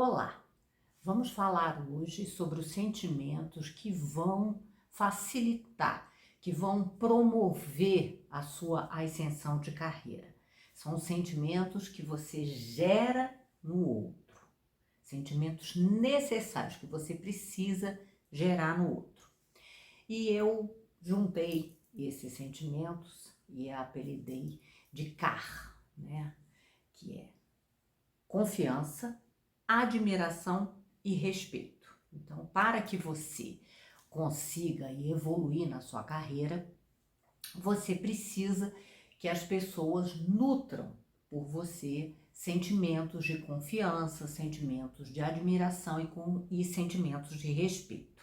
Olá, vamos falar hoje sobre os sentimentos que vão facilitar, que vão promover a sua ascensão de carreira. São os sentimentos que você gera no outro, sentimentos necessários que você precisa gerar no outro. E eu juntei esses sentimentos e apelidei de CAR, né? Que é confiança, admiração e respeito. Então, para que você consiga evoluir na sua carreira, você precisa que as pessoas nutram por você sentimentos de confiança, sentimentos de admiração e sentimentos de respeito.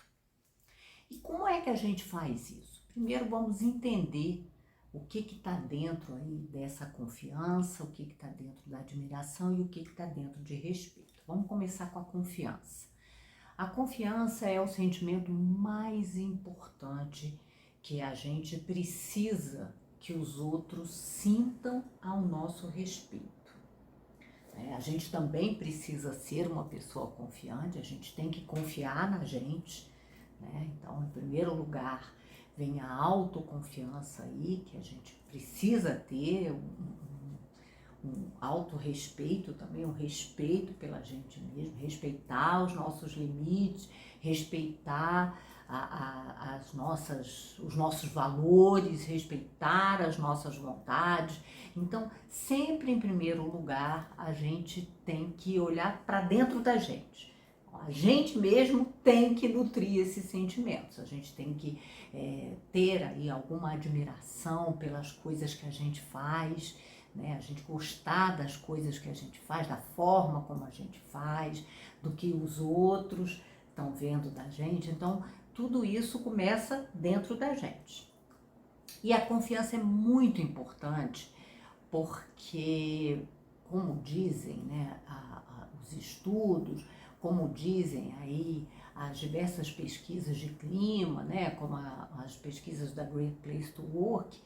E como é que a gente faz isso? Primeiro vamos entender o que está dentro aí dessa confiança, o que está dentro da admiração e o que está dentro de respeito. Vamos começar com a confiança. A confiança é o sentimento mais importante que a gente precisa que os outros sintam ao nosso respeito. A gente também precisa ser uma pessoa confiante, a gente tem que confiar na gente, né? Então, em primeiro lugar, vem a autoconfiança aí, que a gente precisa ter, um autorrespeito também, um respeito pela gente mesmo, respeitar os nossos limites, respeitar os nossos valores, respeitar as nossas vontades. Então, sempre em primeiro lugar, a gente tem que olhar para dentro da gente. A gente mesmo tem que nutrir esses sentimentos, a gente tem que ter aí alguma admiração pelas coisas que a gente faz, né? A gente gostar das coisas que a gente faz, da forma como a gente faz, do que os outros estão vendo da gente. Então, tudo isso começa dentro da gente. E a confiança é muito importante porque, como dizem, né, os estudos, como dizem aí as diversas pesquisas de clima, né, como as pesquisas da Great Place to Work,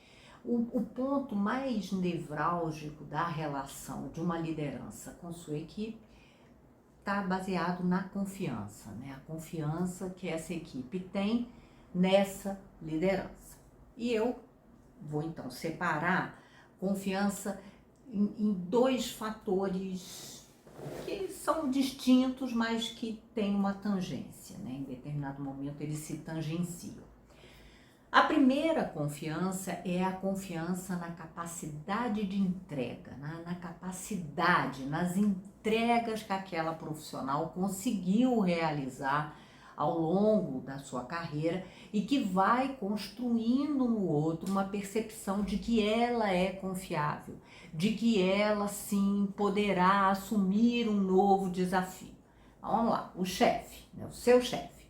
o ponto mais nevrálgico da relação de uma liderança com sua equipe está baseado na confiança, né? A confiança que essa equipe tem nessa liderança. E eu vou então separar confiança em dois fatores que são distintos, mas que têm uma tangência, né? Em determinado momento eles se tangenciam. A primeira confiança é a confiança na capacidade de entrega, na capacidade, nas entregas que aquela profissional conseguiu realizar ao longo da sua carreira e que vai construindo no outro uma percepção de que ela é confiável, de que ela sim poderá assumir um novo desafio. Vamos lá, o chefe, né, o seu chefe,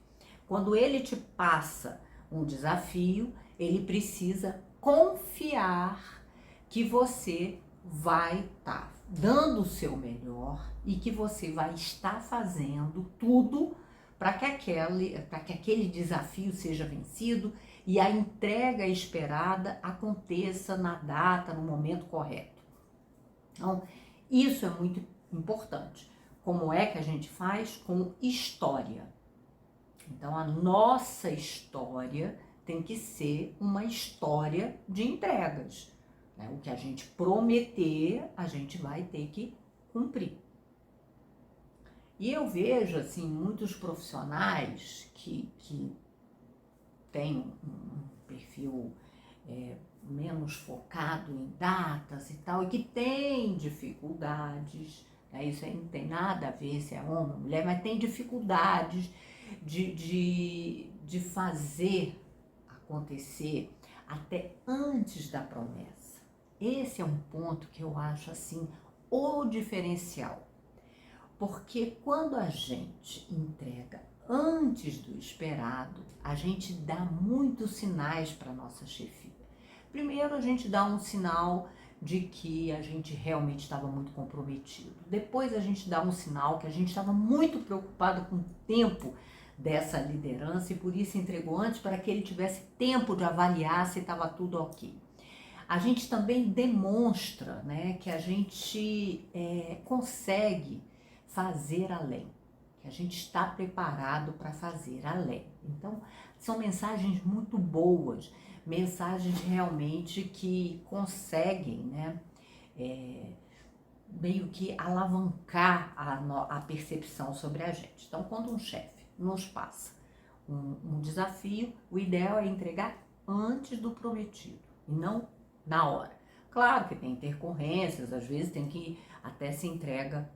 quando ele te passa um desafio, ele precisa confiar que você vai estar dando o seu melhor e que você vai estar fazendo tudo para que aquele desafio seja vencido e a entrega esperada aconteça na data, no momento correto. Então, isso é muito importante. Como é que a gente faz? Com história. Então, a nossa história tem que ser uma história de entregas, né? O que a gente prometer, a gente vai ter que cumprir. E eu vejo, assim, muitos profissionais que têm um perfil menos focado em datas e tal, e que têm dificuldades, né? Isso aí não tem nada a ver se é homem ou mulher, mas tem dificuldades de fazer acontecer até antes da promessa. Esse é um ponto que eu acho assim o diferencial, porque quando a gente entrega antes do esperado, a gente dá muitos sinais para nossa chefia. Primeiro, a gente dá um sinal de que a gente realmente estava muito comprometido. Depois a gente dá um sinal que a gente estava muito preocupado com o tempo dessa liderança e por isso entregou antes, para que ele tivesse tempo de avaliar se estava tudo ok. A gente também demonstra, né, que a gente consegue fazer além, que a gente está preparado para fazer além. Então, são mensagens muito boas, mensagens realmente que conseguem, né, meio que alavancar a percepção sobre a gente. Então, quando um chefe nos passa um desafio, o ideal é entregar antes do prometido e não na hora. Claro que tem intercorrências, às vezes tem que até se entrega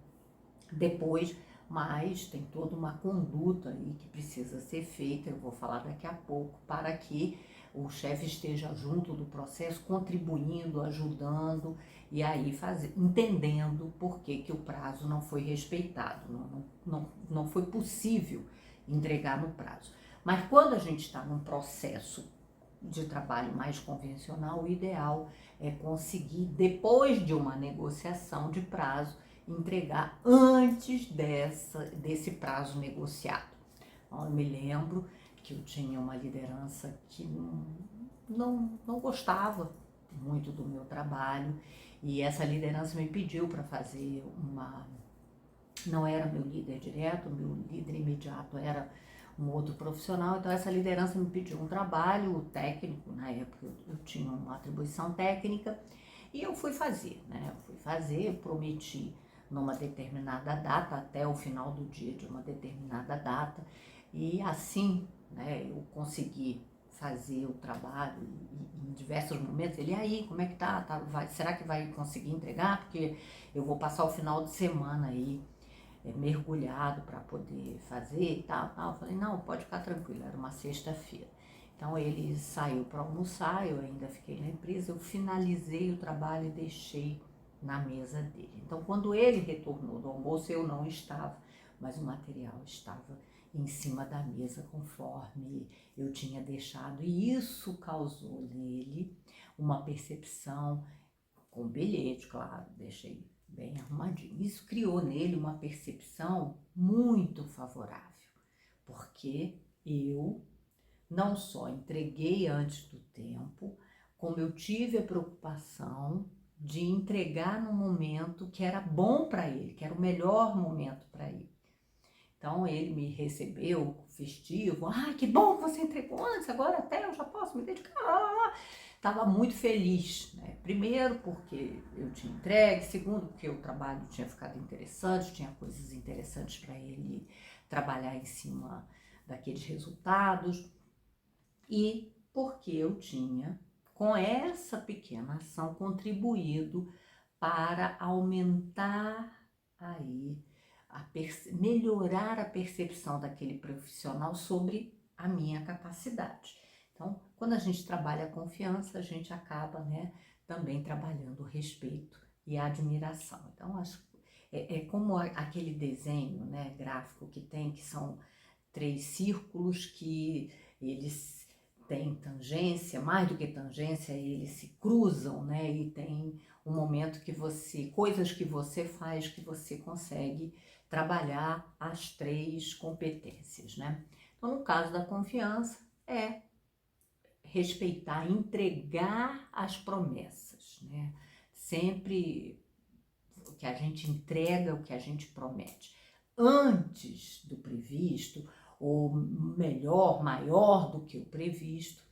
depois, mas tem toda uma conduta aí que precisa ser feita, eu vou falar daqui a pouco, para que o chefe esteja junto do processo, contribuindo, ajudando e aí entendendo por que o prazo não foi respeitado, não foi possível entregar no prazo. Mas quando a gente está num processo de trabalho mais convencional, o ideal é conseguir, depois de uma negociação de prazo, entregar antes desse prazo negociado. Então, eu me lembro que eu tinha uma liderança que não gostava muito do meu trabalho e essa liderança me pediu para fazer não era meu líder direto, meu líder imediato era um outro profissional, então essa liderança me pediu um trabalho técnico, na época eu tinha uma atribuição técnica, e eu fui fazer, né? Eu prometi numa determinada data, até o final do dia de uma determinada data, e assim, né, eu consegui fazer o trabalho em diversos momentos. Ele, aí, como é que tá? Será que vai conseguir entregar? Porque eu vou passar o final de semana aí mergulhado para poder fazer e tal. Eu falei, não, pode ficar tranquilo, era uma sexta-feira. Então ele saiu para almoçar, eu ainda fiquei na empresa, eu finalizei o trabalho e deixei na mesa dele. Então quando ele retornou do almoço, eu não estava, mas o material estava em cima da mesa conforme eu tinha deixado, e isso causou nele uma percepção, com bilhete, claro, deixei bem arrumadinho. Isso criou nele uma percepção muito favorável, porque eu não só entreguei antes do tempo, como eu tive a preocupação de entregar no momento que era bom para ele, que era o melhor momento para ele. Então ele me recebeu festivo, que bom que você entregou antes, agora até eu já posso me dedicar. Estava muito feliz, né? Primeiro porque eu tinha entregue, segundo porque o trabalho tinha ficado interessante, tinha coisas interessantes para ele trabalhar em cima daqueles resultados, e porque eu tinha, com essa pequena ação, contribuído para aumentar aí, melhorar a percepção daquele profissional sobre a minha capacidade. Então, quando a gente trabalha a confiança, a gente acaba, né, também trabalhando o respeito e a admiração. Então, acho é como aquele desenho, né, gráfico que são 3 círculos que eles têm tangência, mais do que tangência, eles se cruzam, né, e tem um momento coisas que você faz, que você consegue trabalhar as 3 competências, né? Então, no caso da confiança, é respeitar, entregar as promessas, né? Sempre o que a gente entrega, o que a gente promete. Antes do previsto, ou melhor, maior do que o previsto,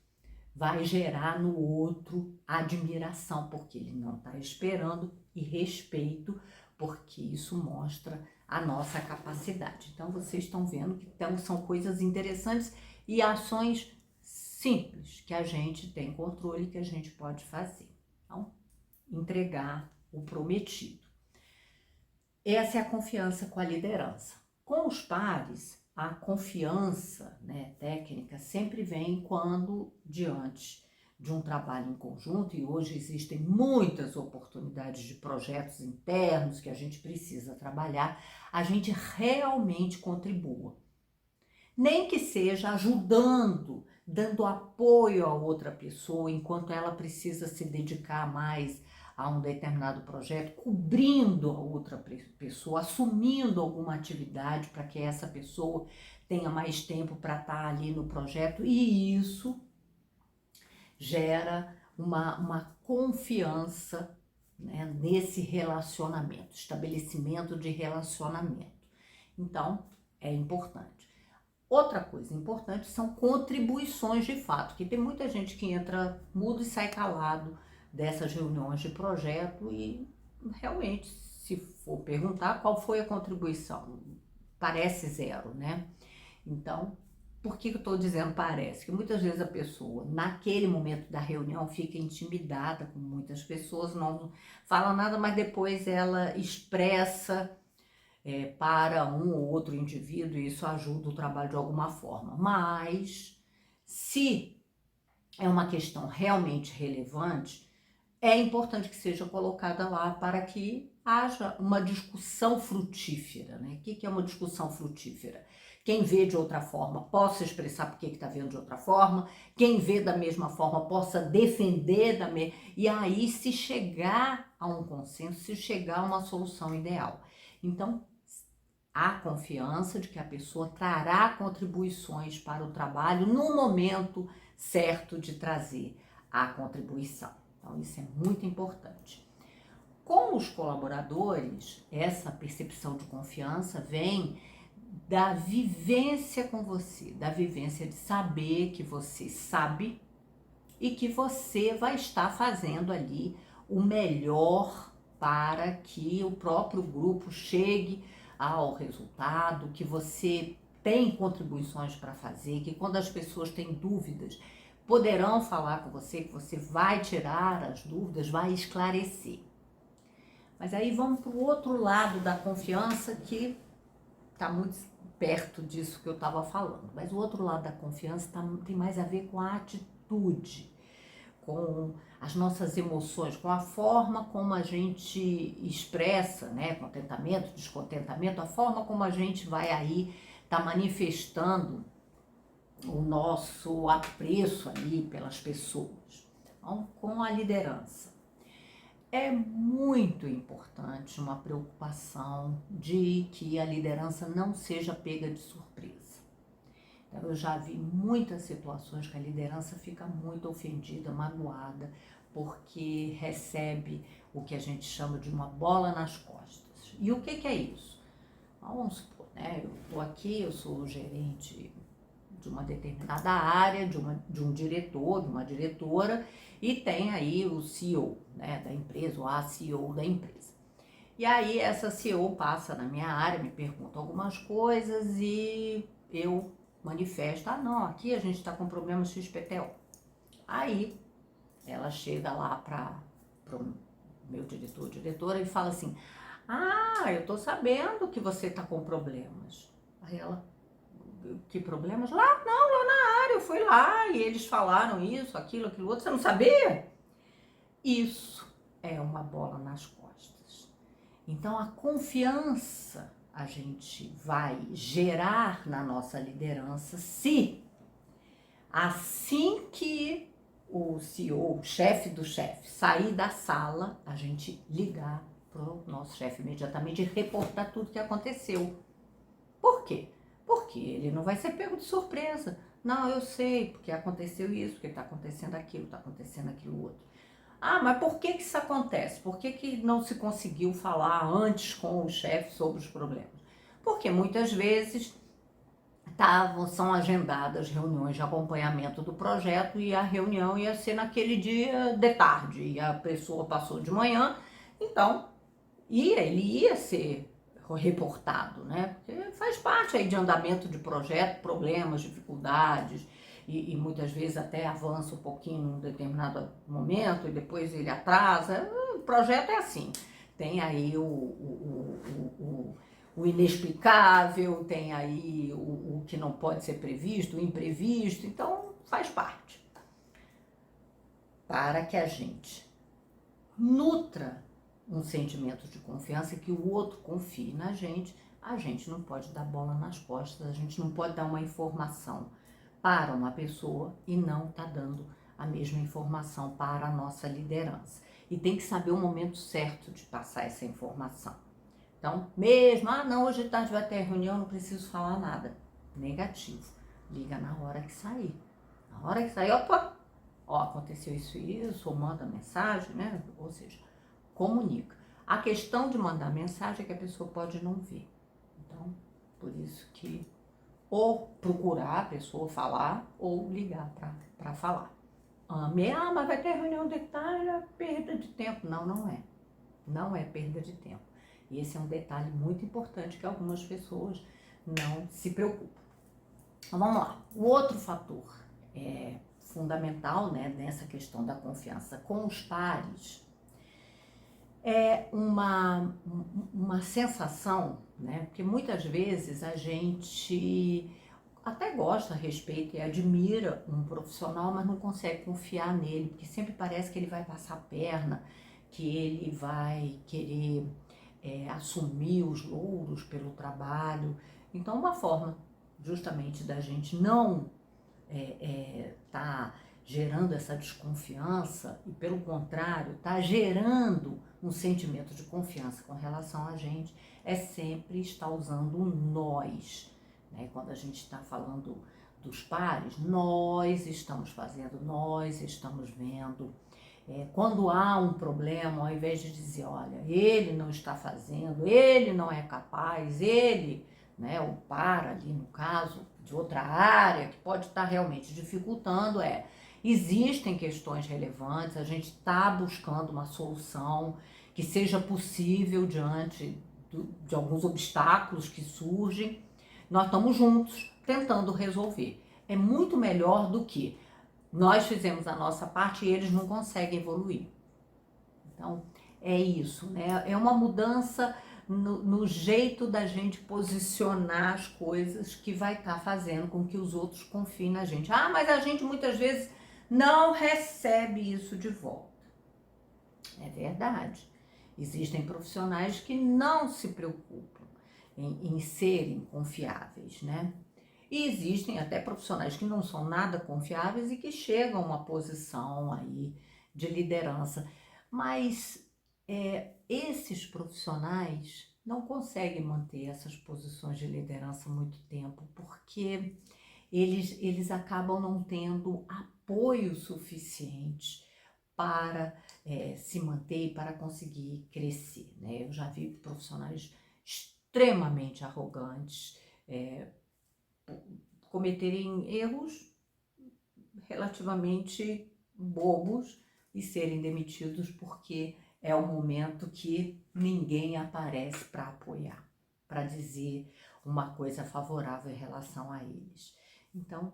vai gerar no outro admiração, porque ele não está esperando, e respeito, porque isso mostra a nossa capacidade. Então, vocês estão vendo que são coisas interessantes e ações simples que a gente tem controle, que a gente pode fazer. Então, entregar o prometido. Essa é a confiança com a liderança. Com os pares, a confiança, né, técnica sempre vem quando, diante de um trabalho em conjunto, e hoje existem muitas oportunidades de projetos internos que a gente precisa trabalhar, a gente realmente contribua. Nem que seja ajudando, dando apoio a outra pessoa enquanto ela precisa se dedicar mais a um determinado projeto, cobrindo a outra pessoa, assumindo alguma atividade para que essa pessoa tenha mais tempo para estar ali no projeto, e isso gera uma confiança, né, nesse relacionamento, estabelecimento de relacionamento. Então, é importante. Outra coisa importante são contribuições de fato, que tem muita gente que entra mudo e sai calado dessas reuniões de projeto e realmente, se for perguntar qual foi a contribuição, parece zero, né? Então, por que eu estou dizendo parece? Que muitas vezes a pessoa, naquele momento da reunião, fica intimidada com muitas pessoas, não fala nada, mas depois ela expressa para um ou outro indivíduo e isso ajuda o trabalho de alguma forma. Mas, se é uma questão realmente relevante, é importante que seja colocada lá para que haja uma discussão frutífera, né? O que é uma discussão frutífera? Quem vê de outra forma possa expressar por que está vendo de outra forma, quem vê da mesma forma possa defender da mesma... E aí se chegar a um consenso, se chegar a uma solução ideal. Então, há confiança de que a pessoa trará contribuições para o trabalho no momento certo de trazer a contribuição. Então, isso é muito importante. Com os colaboradores, essa percepção de confiança vem da vivência com você, da vivência de saber que você sabe e que você vai estar fazendo ali o melhor para que o próprio grupo chegue ao resultado, que você tem contribuições para fazer, que quando as pessoas têm dúvidas, poderão falar com você, que você vai tirar as dúvidas, vai esclarecer. Mas aí vamos para o outro lado da confiança, que está muito perto disso que eu estava falando. Mas o outro lado da confiança tem mais a ver com a atitude, com as nossas emoções, com a forma como a gente expressa, né, contentamento, descontentamento, a forma como a gente vai aí tá manifestando o nosso apreço ali pelas pessoas. Então, com a liderança. É muito importante uma preocupação de que a liderança não seja pega de surpresa. Então, eu já vi muitas situações que a liderança fica muito ofendida, magoada, porque recebe o que a gente chama de uma bola nas costas. E o que é isso? Vamos supor, né? Eu estou aqui, eu sou o gerente de uma determinada área, de um diretor, de uma diretora, e tem aí o CEO, né, da empresa, ou a CEO da empresa. E aí essa CEO passa na minha área, me pergunta algumas coisas e eu manifesto, não, aqui a gente está com problema XPTO. Aí ela chega lá para o meu diretor, diretora, e fala assim, eu tô sabendo que você tá com problemas. Aí ela, que problemas? Lá na área, eu fui lá e eles falaram isso, aquilo outro, você não sabia? Isso é uma bola nas costas. Então, a confiança a gente vai gerar na nossa liderança se, assim que o CEO, o chefe do chefe, sair da sala, a gente ligar para o nosso chefe imediatamente e reportar tudo que aconteceu. Por quê? Porque ele não vai ser pego de surpresa. Não, eu sei, porque aconteceu isso, porque está acontecendo aquilo, está acontecendo aquilo outro. Mas por que isso acontece? Por que não se conseguiu falar antes com o chefe sobre os problemas? Porque muitas vezes são agendadas reuniões de acompanhamento do projeto e a reunião ia ser naquele dia de tarde e a pessoa passou de manhã, então ele ia ser reportado, né? Porque faz parte aí de andamento de projeto, problemas, dificuldades, e muitas vezes até avança um pouquinho num determinado momento e depois ele atrasa. O projeto é assim, tem aí o inexplicável, tem aí o que não pode ser previsto, o imprevisto, então faz parte. Para que a gente nutra um sentimento de confiança, que o outro confie na gente, a gente não pode dar bola nas costas, a gente não pode dar uma informação para uma pessoa e não tá dando a mesma informação para a nossa liderança. E tem que saber o momento certo de passar essa informação. Então, mesmo, não, hoje de tarde vai ter reunião, não preciso falar nada. Negativo. Liga na hora que sair. Na hora que sair, opa, aconteceu isso e isso, ou manda mensagem, né? Ou seja, comunica. A questão de mandar mensagem é que a pessoa pode não ver. Então, Por isso que ou procurar a pessoa falar ou ligar para falar. Mas vai ter reunião de tarde, é perda de tempo. Não, não é. Não é perda de tempo. E esse é um detalhe muito importante que algumas pessoas não se preocupam. Então vamos lá. O outro fator fundamental, né, nessa questão da confiança com os pares é uma sensação, né, porque muitas vezes a gente até gosta, respeita e admira um profissional, mas não consegue confiar nele, porque sempre parece que ele vai passar a perna, que ele vai querer assumir os louros pelo trabalho. Então, uma forma justamente da gente não tá gerando essa desconfiança e, pelo contrário, tá gerando um sentimento de confiança com relação a gente, é sempre estar usando o nós. Né? Quando a gente está falando dos pares, nós estamos fazendo, nós estamos vendo. Quando há um problema, ao invés de dizer, olha, ele não está fazendo, ele não é capaz, ele, né, o par ali no caso, de outra área, que pode estar realmente dificultando, existem questões relevantes, a gente está buscando uma solução que seja possível diante de alguns obstáculos que surgem, nós estamos juntos tentando resolver. É muito melhor do que nós fizemos a nossa parte e eles não conseguem evoluir. Então, é isso, né? É uma mudança no jeito da gente posicionar as coisas que vai estar fazendo com que os outros confiem na gente. Mas a gente muitas vezes não recebe isso de volta. É verdade. Existem profissionais que não se preocupam em serem confiáveis, né? E existem até profissionais que não são nada confiáveis e que chegam a uma posição aí de liderança. Mas esses profissionais não conseguem manter essas posições de liderança muito tempo, porque eles acabam não tendo apoio suficiente para se manter e para conseguir crescer, né? Eu já vi profissionais extremamente arrogantes, cometerem erros relativamente bobos e serem demitidos porque é o momento que ninguém aparece para apoiar, para dizer uma coisa favorável em relação a eles. Então,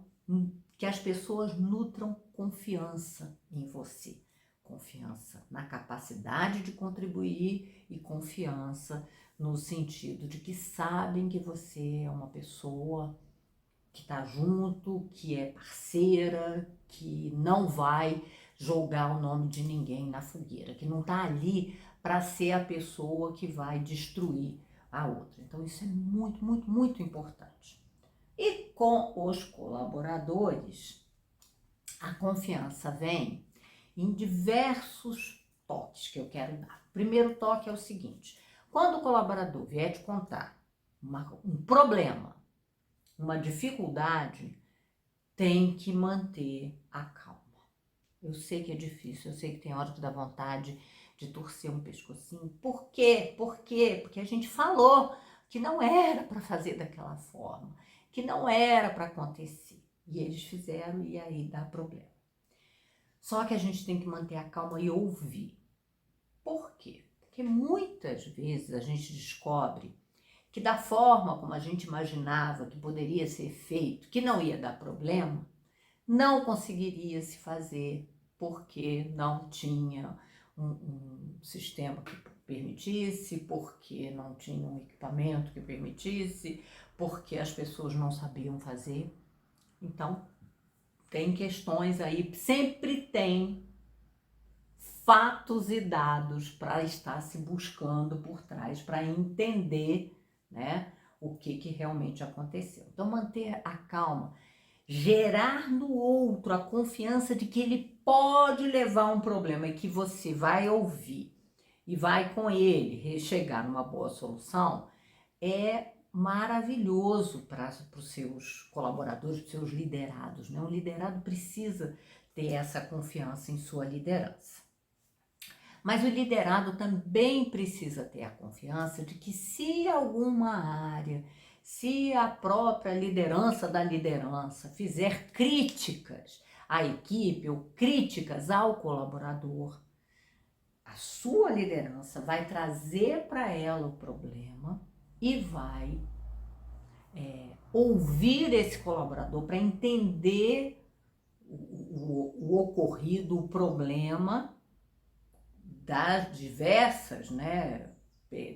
que as pessoas nutram confiança em você, confiança na capacidade de contribuir e confiança no sentido de que sabem que você é uma pessoa que está junto, que é parceira, que não vai jogar o nome de ninguém na fogueira, que não está ali para ser a pessoa que vai destruir a outra. Então isso é muito, muito, muito importante. E com os colaboradores, a confiança vem em diversos toques que eu quero dar. O primeiro toque é o seguinte: quando o colaborador vier te contar um problema, uma dificuldade, tem que manter a calma. Eu sei que é difícil, eu sei que tem hora que dá vontade de torcer um pescocinho. Por quê? Por quê? Porque a gente falou que não era para fazer daquela forma, que não era para acontecer. E eles fizeram e aí dá problema. Só que a gente tem que manter a calma e ouvir. Por quê? Porque muitas vezes a gente descobre que da forma como a gente imaginava que poderia ser feito, que não ia dar problema, não conseguiria se fazer porque não tinha um sistema que permitisse, porque não tinha um equipamento que permitisse, porque as pessoas não sabiam fazer. Então, tem questões aí, sempre tem fatos e dados para estar se buscando por trás, para entender, né, o que realmente aconteceu. Então, manter a calma, gerar no outro a confiança de que ele pode levar um problema e que você vai ouvir e vai com ele chegar numa boa solução, é maravilhoso para os seus colaboradores, para os seus liderados, né? Um liderado precisa ter essa confiança em sua liderança. Mas o liderado também precisa ter a confiança de que se alguma área Se a própria liderança da liderança fizer críticas à equipe ou críticas ao colaborador, a sua liderança vai trazer para ela o problema e vai ouvir esse colaborador para entender o ocorrido, o problema das diversas, né,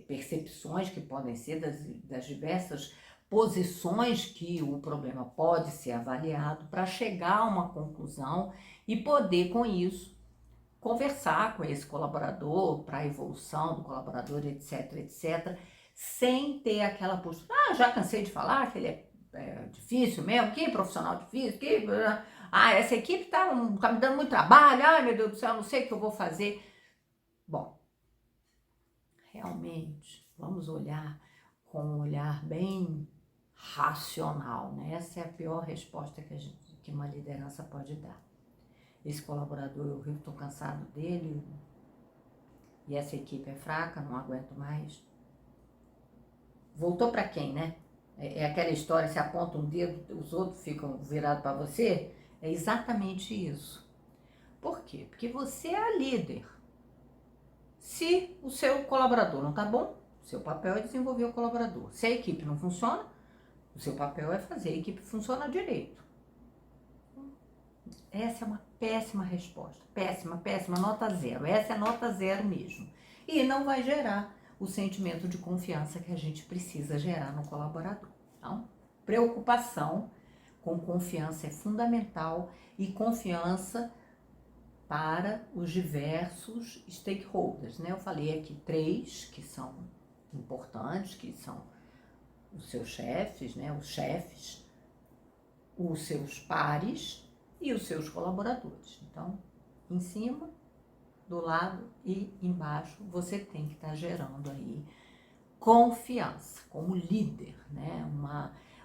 percepções que podem ser, das diversas posições que o problema pode ser avaliado para chegar a uma conclusão e poder, com isso, conversar com esse colaborador para a evolução do colaborador, etc, etc, sem ter aquela postura, já cansei de falar que ele é difícil mesmo, que profissional difícil, que essa equipe tá me dando muito trabalho, ai meu Deus do céu, não sei o que eu vou fazer. Bom, realmente, vamos olhar com um olhar bem racional, né? Essa é a pior resposta que uma liderança pode dar. Esse colaborador, eu estou cansado dele, e essa equipe é fraca, não aguento mais. Voltou para quem, né? É aquela história, se aponta um dedo, os outros ficam virados para você. É exatamente isso. Por quê? Porque você é a líder. Se o seu colaborador não está bom, o seu papel é desenvolver o colaborador. Se a equipe não funciona, o seu papel é fazer a equipe funcionar direito. Essa é uma péssima resposta. Péssima, péssima, nota 0. Essa é nota 0 mesmo. E não vai gerar o sentimento de confiança que a gente precisa gerar no colaborador. Então, preocupação com confiança é fundamental, e confiança para os diversos stakeholders, né? Eu falei aqui 3 que são importantes, que são os seus chefes, né? Os chefes, os seus pares e os seus colaboradores. Então, em cima, do lado e embaixo, você tem que estar gerando aí confiança como líder, né?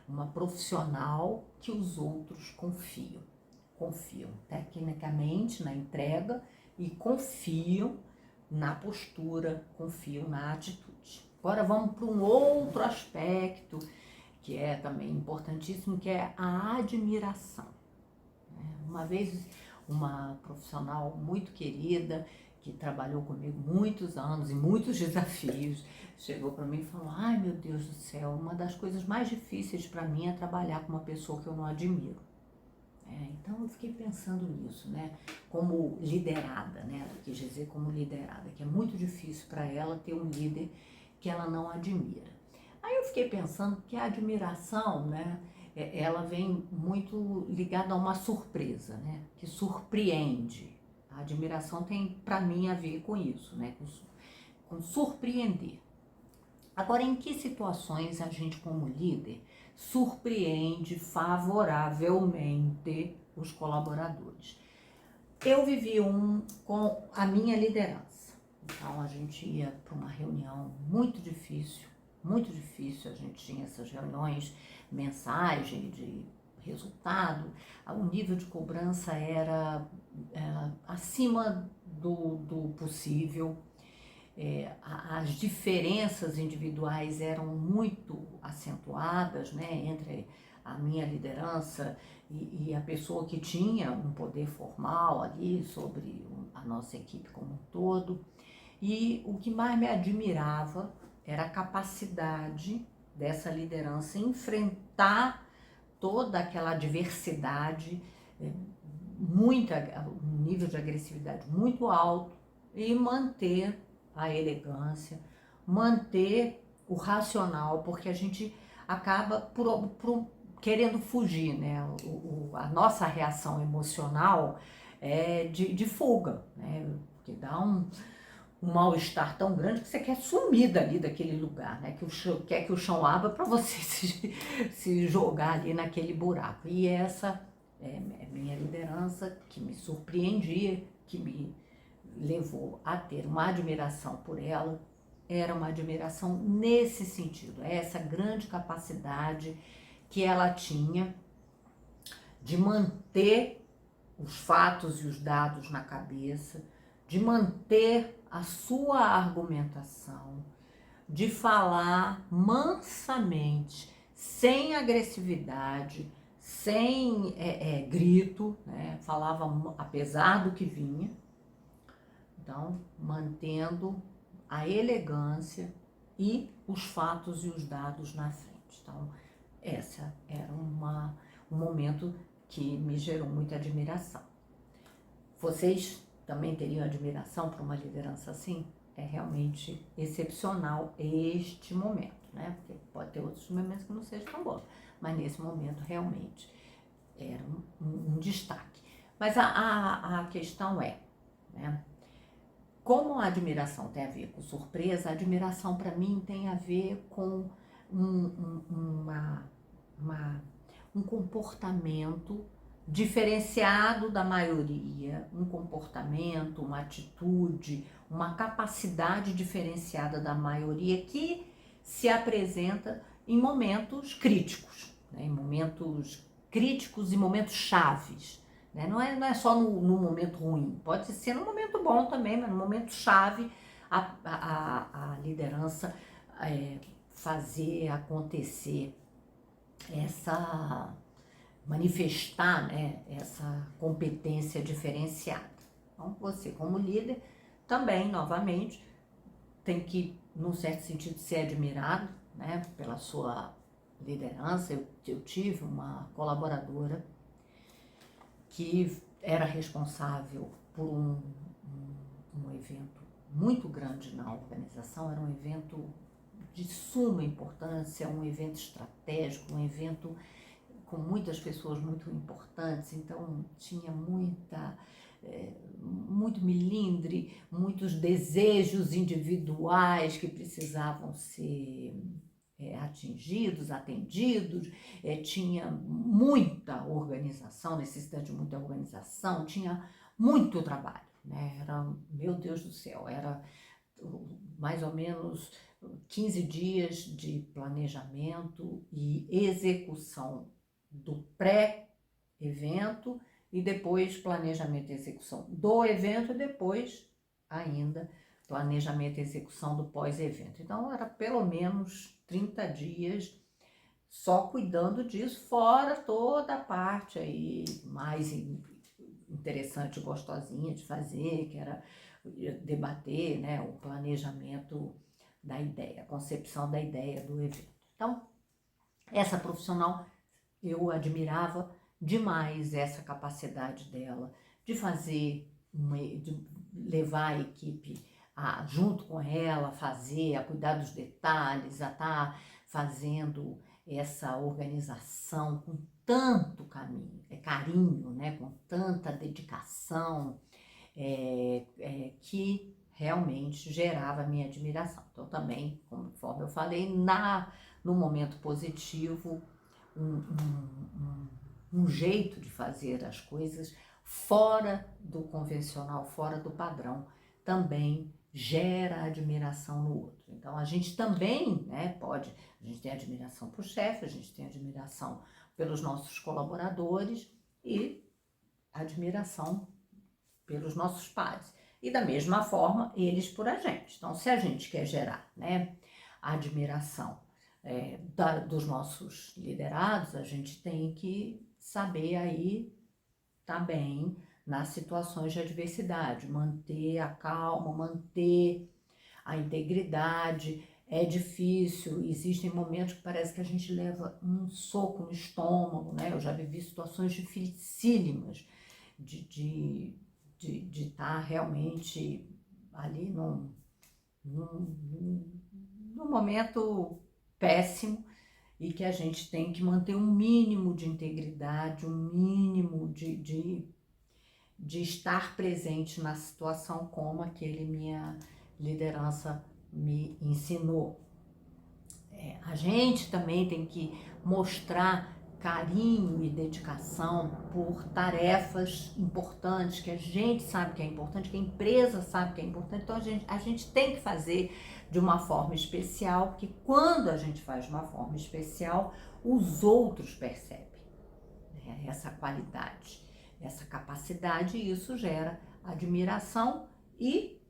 Uma profissional que os outros confiam. Confiam tecnicamente na entrega e confiam na postura, confiam na atitude. Agora vamos para um outro aspecto que é também importantíssimo, que é a admiração. Uma vez, uma profissional muito querida, que trabalhou comigo muitos anos e muitos desafios, chegou para mim e falou: ai meu Deus do céu, uma das coisas mais difíceis para mim é trabalhar com uma pessoa que eu não admiro. Então eu fiquei pensando nisso, né? Como liderada, né? Ela quis dizer como liderada, que é muito difícil para ela ter um líder que ela não admira. Aí eu fiquei pensando que a admiração, né? Ela vem muito ligada a uma surpresa, né? Que surpreende. A admiração tem, para mim, a ver com isso, né? Com surpreender. Agora, em que situações a gente, como líder, surpreende favoravelmente os colaboradores? Eu vivi com a minha liderança. Então, a gente ia para uma reunião muito difícil, a gente tinha essas reuniões mensais de resultado, o nível de cobrança era acima do possível. As diferenças individuais eram muito acentuadas, né, entre a minha liderança e a pessoa que tinha um poder formal ali sobre a nossa equipe como um todo. E o que mais me admirava era a capacidade dessa liderança enfrentar toda aquela diversidade, um nível de agressividade muito alto, e manter a elegância, manter o racional, porque a gente acaba por querendo fugir, né? A nossa reação emocional é de fuga, né? Porque dá um mal-estar tão grande que você quer sumir dali daquele lugar, né? Quer que o chão abra para você se jogar ali naquele buraco. E essa é minha liderança, que me surpreendia, que me levou a ter uma admiração por ela. Era uma admiração nesse sentido, essa grande capacidade que ela tinha de manter os fatos e os dados na cabeça, de manter a sua argumentação, de falar mansamente, sem agressividade, sem grito, né? Falava apesar do que vinha, então mantendo a elegância e os fatos e os dados na frente. Então, essa era um momento que me gerou muita admiração. Vocês também teriam admiração por uma liderança assim? É realmente excepcional este momento, né? Porque pode ter outros momentos que não sejam tão bons, mas nesse momento realmente era um destaque. Mas a questão é, né? Como a admiração tem a ver com surpresa, a admiração para mim tem a ver com um comportamento diferenciado da maioria, um comportamento, uma atitude, uma capacidade diferenciada da maioria que se apresenta em momentos críticos, né? Em momentos críticos e momentos chaves. Né? Não é só no momento ruim, pode ser no momento bom também, mas no momento chave a liderança fazer acontecer manifestar, né, essa competência diferenciada. Então, você como líder também, novamente, tem que, num certo sentido, ser admirado, né, pela sua liderança. Eu tive uma colaboradora que era responsável por um evento muito grande na organização, era um evento de suma importância, um evento estratégico, um evento com muitas pessoas muito importantes, então tinha muito melindre, muitos desejos individuais que precisavam ser atingidos, atendidos, tinha muita organização, necessidade de muita organização, tinha muito trabalho, né? Era, meu Deus do céu, era mais ou menos 15 dias de planejamento e execução do pré-evento e depois planejamento e execução do evento e depois ainda planejamento e execução do pós-evento. Então, era pelo menos 30 dias só cuidando disso, fora toda a parte aí mais interessante e gostosinha de fazer, que era debater, né, o planejamento da ideia, a concepção da ideia do evento. Então, essa profissional, eu admirava demais essa capacidade dela de de levar a equipe junto com ela, a cuidar dos detalhes, a estar fazendo essa organização com tanto carinho, né, com tanta dedicação, que realmente gerava minha admiração. Então também, conforme eu falei, no momento positivo, um jeito de fazer as coisas fora do convencional, fora do padrão, também gera admiração no outro. Então a gente também, né, a gente tem admiração por chefe, a gente tem admiração pelos nossos colaboradores e admiração pelos nossos pares. E da mesma forma, eles por a gente. Então, se a gente quer gerar, né, a admiração dos nossos liderados, a gente tem que saber aí também nas situações de adversidade, manter a calma, manter a integridade. É difícil, existem momentos que parece que a gente leva um soco no estômago, né? Eu já vivi situações dificílimas de estar realmente ali num momento péssimo e que a gente tem que manter um mínimo de integridade, um mínimo de estar presente na situação como aquele minha liderança me ensinou. A gente também tem que mostrar carinho e dedicação por tarefas importantes, que a gente sabe que é importante, que a empresa sabe que é importante, então a gente tem que fazer de uma forma especial, porque quando a gente faz de uma forma especial, os outros percebem, né, essa qualidade, essa capacidade, e isso gera admiração e,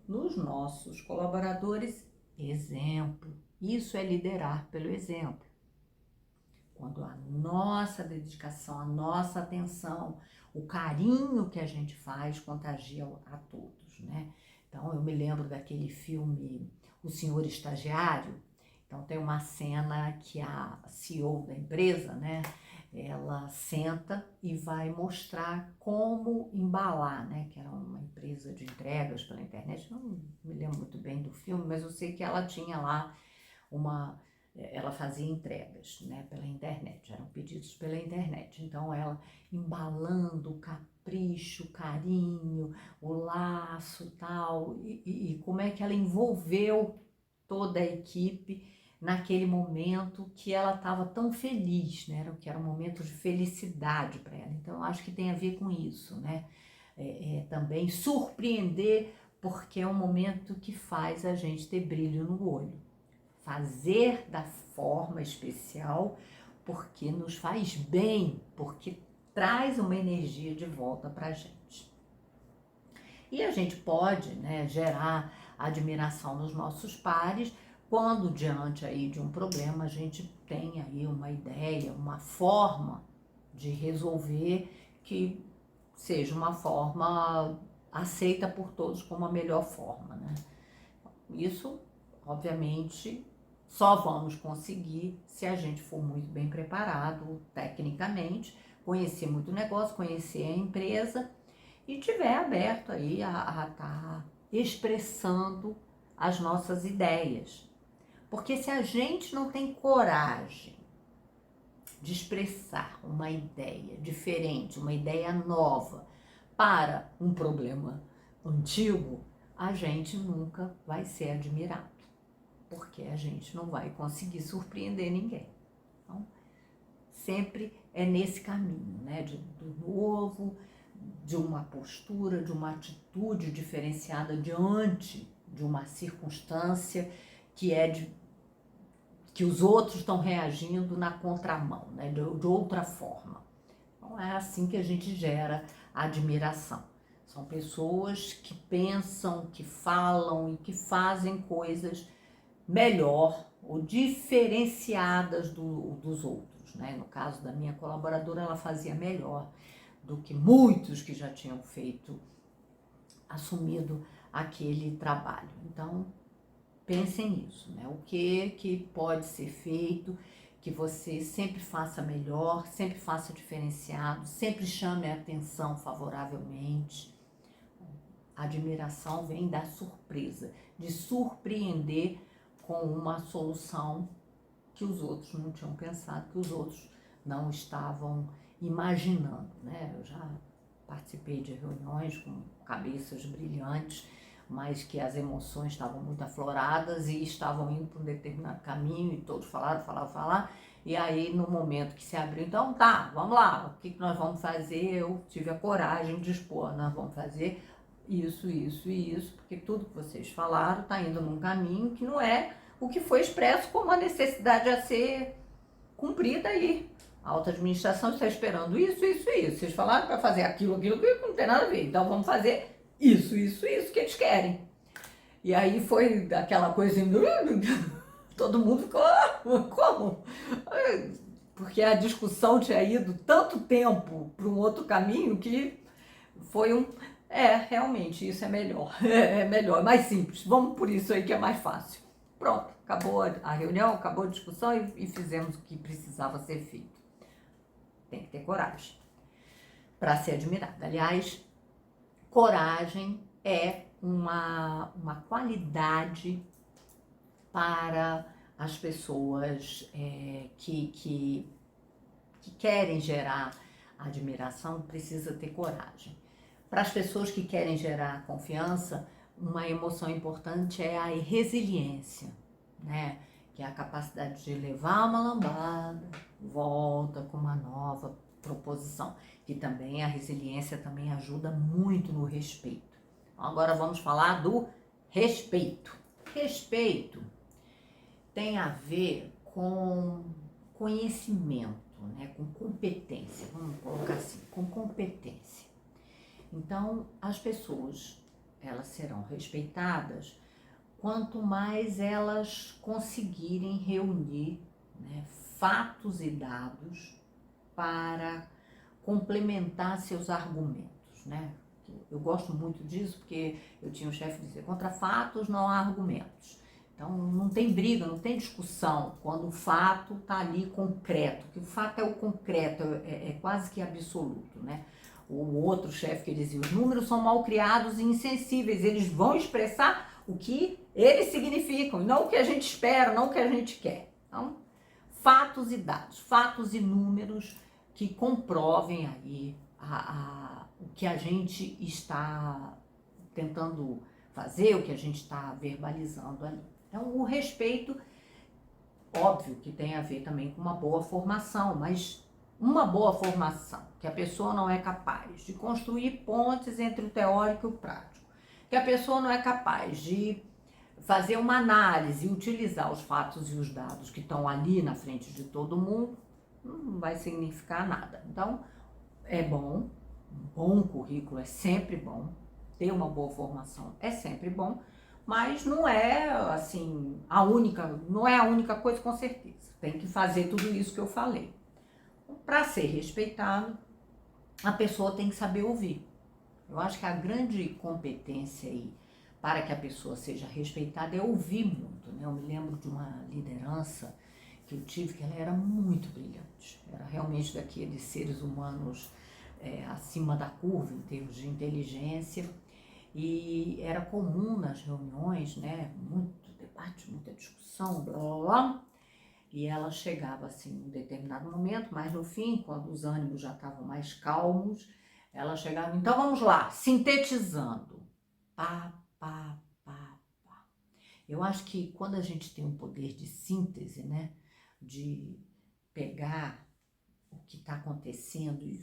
nos nossos colaboradores, exemplo. Isso é liderar pelo exemplo. quando a nossa dedicação, a nossa atenção, o carinho que a gente faz contagia a todos, né? Então, eu me lembro daquele filme O Senhor Estagiário. Então, tem uma cena que a CEO da empresa, né, ela senta e vai mostrar como embalar, né, que era uma empresa de entregas pela internet. Não me lembro muito bem do filme, mas eu sei que ela tinha lá ela fazia entregas, né, pela internet, eram pedidos pela internet. Então, ela embalando o capricho, o carinho, o laço, tal, e como é que ela envolveu toda a equipe naquele momento que ela estava tão feliz, né? Que era um momento de felicidade para ela. Então, eu acho que tem a ver com isso, né? Também surpreender, porque é um momento que faz a gente ter brilho no olho. Fazer da forma especial, porque nos faz bem, porque traz uma energia de volta para a gente. E a gente pode, né, gerar admiração nos nossos pares, quando diante aí de um problema a gente tem aí uma ideia, uma forma de resolver que seja uma forma aceita por todos como a melhor forma, né? Isso, obviamente, só vamos conseguir se a gente for muito bem preparado tecnicamente, conhecer muito o negócio, conhecer a empresa e tiver aberto aí a estar expressando as nossas ideias. Porque se a gente não tem coragem de expressar uma ideia diferente, uma ideia nova para um problema antigo, a gente nunca vai ser admirado, porque a gente não vai conseguir surpreender ninguém. Então, sempre é nesse caminho, né, do novo, de uma postura, de uma atitude diferenciada diante de uma circunstância que os outros estão reagindo na contramão, né, de outra forma. Então é assim que a gente gera admiração. São pessoas que pensam, que falam e que fazem coisas melhor ou diferenciadas dos outros, né? No caso da minha colaboradora, ela fazia melhor do que muitos que já tinham assumido aquele trabalho. Então, pensem nisso, né? O que pode ser feito, que você sempre faça melhor, sempre faça diferenciado, sempre chame a atenção favoravelmente. A admiração vem da surpresa, de surpreender com uma solução que os outros não tinham pensado, que os outros não estavam imaginando, né? Eu já participei de reuniões com cabeças brilhantes, mas que as emoções estavam muito afloradas e estavam indo para um determinado caminho e todos falaram, e aí no momento que se abriu, então tá, vamos lá, o que nós vamos fazer? Eu tive a coragem de expor, nós vamos fazer isso, isso e isso, porque tudo que vocês falaram está indo num caminho que não é o que foi expresso como uma necessidade a ser cumprida aí. A alta administração está esperando isso, isso e isso. Vocês falaram para fazer aquilo que não tem nada a ver. Então vamos fazer isso, isso e isso que eles querem. E aí foi aquela coisa assim, todo mundo ficou, como? Porque a discussão tinha ido tanto tempo para um outro caminho que foi realmente isso é melhor, é melhor, é mais simples. Vamos por isso aí que é mais fácil. Pronto, acabou a reunião, acabou a discussão e fizemos o que precisava ser feito. Tem que ter coragem para ser admirado. Aliás, coragem é uma qualidade para as pessoas que querem gerar admiração, precisa ter coragem. Para as pessoas que querem gerar confiança, uma emoção importante é a resiliência, né? Que é a capacidade de levar uma lambada, volta com uma nova proposição. Que também a resiliência também ajuda muito no respeito. Agora vamos falar do respeito. Respeito tem a ver com conhecimento, né? Com competência, vamos colocar assim, com competência. Então, as pessoas, elas serão respeitadas quanto mais elas conseguirem reunir né, fatos e dados para complementar seus argumentos, né? Eu gosto muito disso porque eu tinha um chefe que dizia, contra fatos não há argumentos. Então não tem briga, não tem discussão quando o fato está ali concreto, que o fato é o concreto, é quase que absoluto, né? O outro chefe que dizia, os números são mal criados e insensíveis, eles vão expressar o que eles significam, não o que a gente espera, não o que a gente quer. Então, fatos e dados, fatos e números que comprovem aí o que a gente está tentando fazer, o que a gente está verbalizando ali. Então, o respeito, óbvio que tem a ver também com uma boa formação, mas uma boa formação, que a pessoa não é capaz de construir pontes entre o teórico e o prático, que a pessoa não é capaz de fazer uma análise e utilizar os fatos e os dados que estão ali na frente de todo mundo, não vai significar nada. Então, é bom, um bom currículo é sempre bom, ter uma boa formação é sempre bom, mas não é assim não é a única coisa, com certeza. Tem que fazer tudo isso que eu falei. Para ser respeitado, a pessoa tem que saber ouvir. Eu acho que a grande competência aí para que a pessoa seja respeitada é ouvir muito, né? Eu me lembro de uma liderança que eu tive que ela era muito brilhante. Era realmente daqueles seres humanos acima da curva em termos de inteligência. E era comum nas reuniões, né? Muito debate, muita discussão, blá blá blá. E ela chegava assim em um determinado momento, mas no fim, quando os ânimos já estavam mais calmos, ela chegava, então vamos lá, sintetizando. Pá, pá, pá, pá. Eu acho que quando a gente tem um poder de síntese, né, de pegar o que está acontecendo e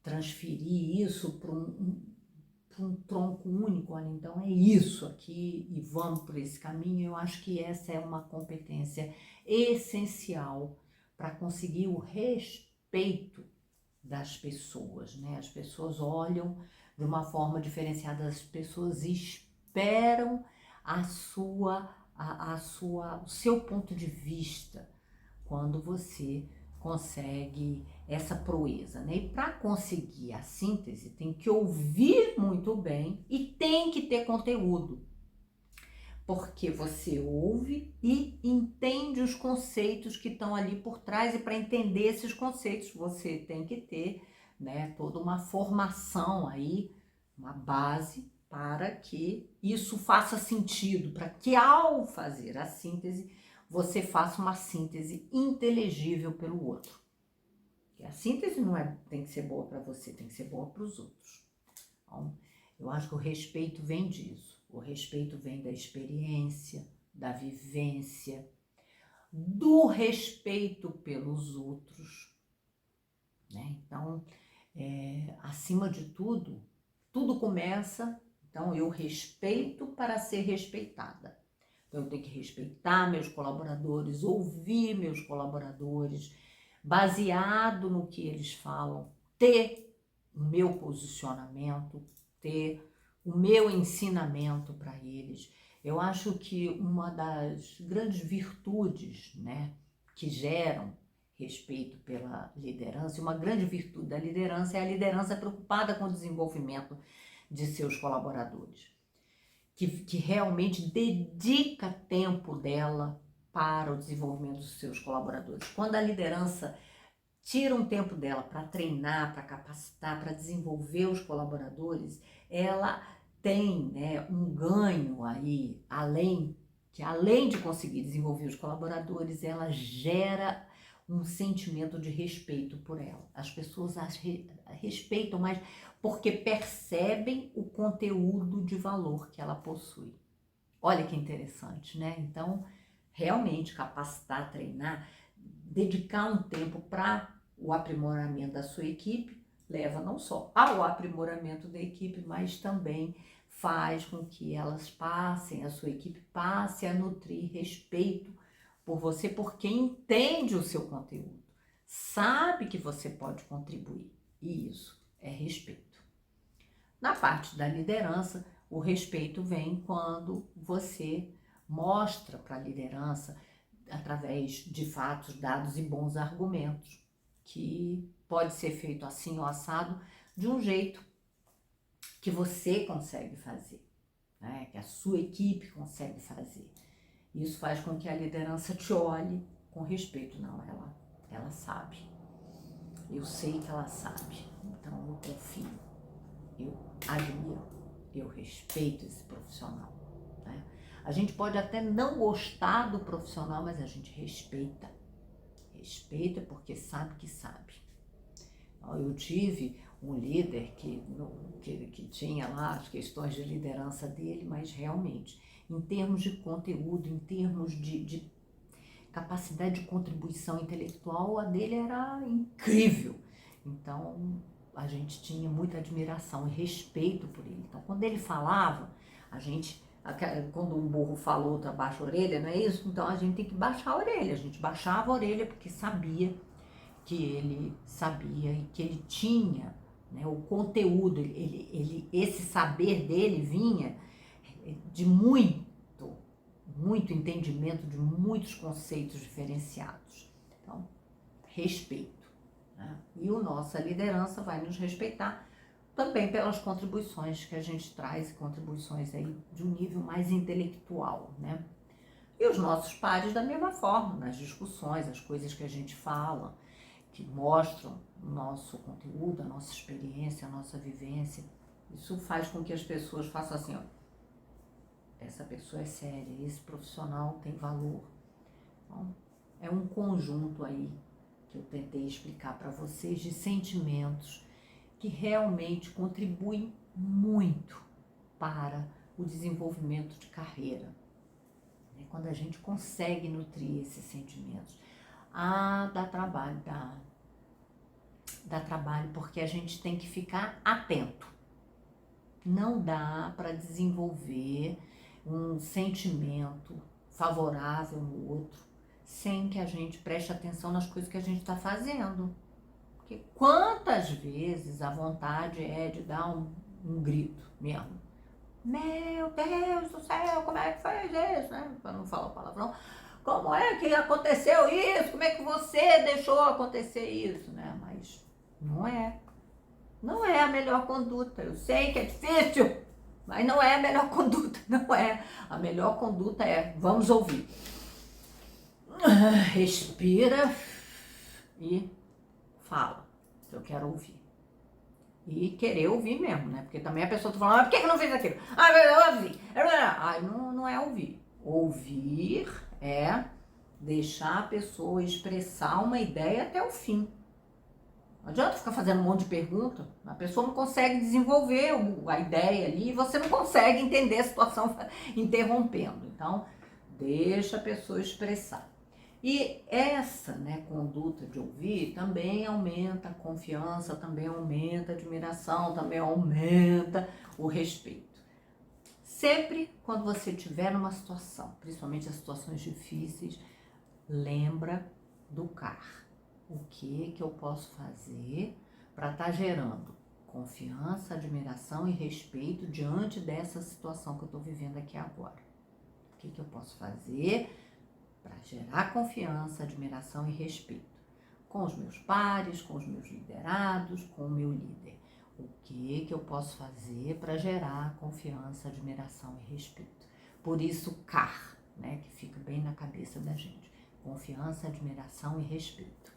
transferir isso para um tronco único, olha, então é isso aqui e vamos por esse caminho, eu acho que essa é uma competência essencial para conseguir o respeito das pessoas, né? As pessoas olham de uma forma diferenciada, as pessoas esperam o seu ponto de vista quando você consegue essa proeza, né? E para conseguir a síntese tem que ouvir muito bem e tem que ter conteúdo, porque você ouve e entende os conceitos que estão ali por trás, e para entender esses conceitos você tem que ter, né, toda uma formação aí, uma base para que isso faça sentido, para que ao fazer a síntese, você faça uma síntese inteligível pelo outro. Porque a síntese não tem que ser boa para você, tem que ser boa para os outros. Então, eu acho que o respeito vem disso. O respeito vem da experiência, da vivência, do respeito pelos outros, né? Então, acima de tudo, tudo começa, então eu respeito para ser respeitada. Então eu tenho que respeitar meus colaboradores, ouvir meus colaboradores, baseado no que eles falam, ter o meu posicionamento, ter o meu ensinamento para eles. Eu acho que uma das grandes virtudes, né, que geram respeito pela liderança, e uma grande virtude da liderança é a liderança preocupada com o desenvolvimento de seus colaboradores, que realmente dedica tempo dela para o desenvolvimento dos seus colaboradores. Quando a liderança tira um tempo dela para treinar, para capacitar, para desenvolver os colaboradores, ela tem, né, um ganho aí, além de conseguir desenvolver os colaboradores, ela gera um sentimento de respeito por ela. As pessoas respeitam mais porque percebem o conteúdo de valor que ela possui. Olha que interessante, né? Então, realmente capacitar, treinar, dedicar um tempo para o aprimoramento da sua equipe, leva não só ao aprimoramento da equipe, mas também faz com que a sua equipe passe a nutrir respeito por você, porque entende o seu conteúdo, sabe que você pode contribuir, e isso é respeito. Na parte da liderança, o respeito vem quando você mostra para a liderança através de fatos, dados e bons argumentos, que pode ser feito assim ou assado, de um jeito que você consegue fazer, né? Que a sua equipe consegue fazer. Isso faz com que a liderança te olhe com respeito. Não, ela sabe. Eu sei que ela sabe. Então eu confio, eu admiro, eu respeito esse profissional, né? A gente pode até não gostar do profissional, mas a gente respeita. Respeita porque sabe que sabe. Eu tive um líder que tinha lá as questões de liderança dele, mas realmente, em termos de conteúdo, em termos de capacidade de contribuição intelectual, a dele era incrível. Então, a gente tinha muita admiração e respeito por ele. Então, quando ele falava, quando um burro falou, outro abaixa a orelha, não é isso? Então, a gente tem que baixar a orelha. A gente baixava a orelha porque sabia que ele sabia e que ele tinha, né, o conteúdo, esse saber dele vinha de muito entendimento de muitos conceitos diferenciados. Então, respeito, né? E a nossa liderança vai nos respeitar também pelas contribuições que a gente traz, contribuições aí de um nível mais intelectual, né? E os nossos pares da mesma forma, nas discussões, as coisas que a gente fala, que mostram o nosso conteúdo, a nossa experiência, a nossa vivência. Isso faz com que as pessoas façam assim, ó, essa pessoa é séria, esse profissional tem valor. Então, é um conjunto aí que eu tentei explicar para vocês de sentimentos que realmente contribuem muito para o desenvolvimento de carreira. Quando a gente consegue nutrir esses sentimentos, dá trabalho, dá trabalho, porque a gente tem que ficar atento. Não dá para desenvolver um sentimento favorável no outro sem que a gente preste atenção nas coisas que a gente está fazendo. Porque quantas vezes a vontade é de dar um grito mesmo. Meu Deus do céu, como é que fez isso, né? Para não falar palavrão. Como é que aconteceu isso? Como é que você deixou acontecer isso, né? Mas não é a melhor conduta. Eu sei que é difícil, mas não é a melhor conduta, não é. A melhor conduta é, vamos ouvir. Respira e fala, eu quero ouvir. E querer ouvir mesmo, né? Porque também a pessoa tá falando, por que não fez aquilo? Eu ouvi. Não é ouvir. Ouvir é deixar a pessoa expressar uma ideia até o fim. Não adianta ficar fazendo um monte de pergunta, a pessoa não consegue desenvolver a ideia ali e você não consegue entender a situação interrompendo. Então, deixa a pessoa expressar. E essa, né, conduta de ouvir também aumenta a confiança, também aumenta a admiração, também aumenta o respeito. Sempre quando você estiver numa situação, principalmente as situações difíceis, lembra do CAR. O que eu posso fazer para estar gerando confiança, admiração e respeito diante dessa situação que eu estou vivendo aqui agora? O que eu posso fazer para gerar confiança, admiração e respeito com os meus pares, com os meus liderados, com o meu líder? O que eu posso fazer para gerar confiança, admiração e respeito? Por isso, CAR, né, que fica bem na cabeça da gente. Confiança, admiração e respeito.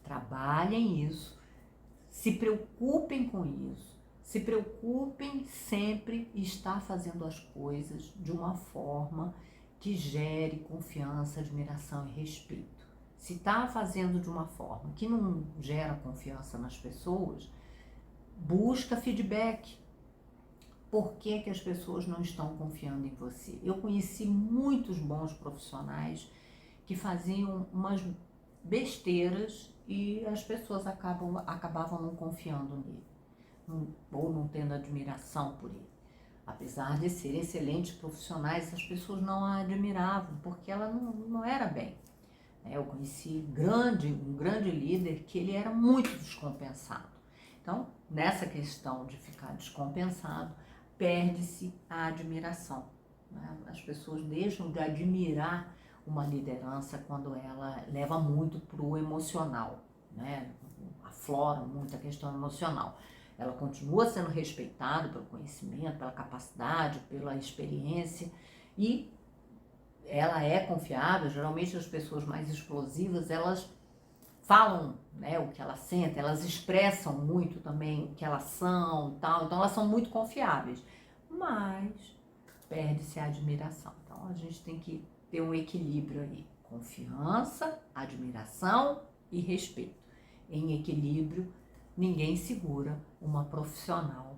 Trabalhem isso, se preocupem com isso, se preocupem sempre em estar fazendo as coisas de uma forma que gere confiança, admiração e respeito. Se está fazendo de uma forma que não gera confiança nas pessoas, busca feedback. Por que as pessoas não estão confiando em você? Eu conheci muitos bons profissionais que faziam umas besteiras e as pessoas acabavam não confiando nele, ou não tendo admiração por ele. Apesar de serem excelentes profissionais, as pessoas não a admiravam, porque ela não era bem. Eu conheci um grande líder que ele era muito descompensado. Então, nessa questão de ficar descompensado, perde-se a admiração. As pessoas deixam de admirar o uma liderança quando ela leva muito para o emocional, né? Aflora muito a questão emocional. Ela continua sendo respeitada pelo conhecimento, pela capacidade, pela experiência e ela é confiável. Geralmente as pessoas mais explosivas, elas falam, né, o que elas sentem, elas expressam muito também o que elas são e tal, então elas são muito confiáveis, mas perde-se a admiração. Então a gente tem que ter um equilíbrio aí, confiança, admiração e respeito. Em equilíbrio, ninguém segura uma profissional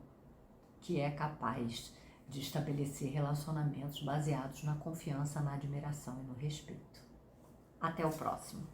que é capaz de estabelecer relacionamentos baseados na confiança, na admiração e no respeito. Até o próximo.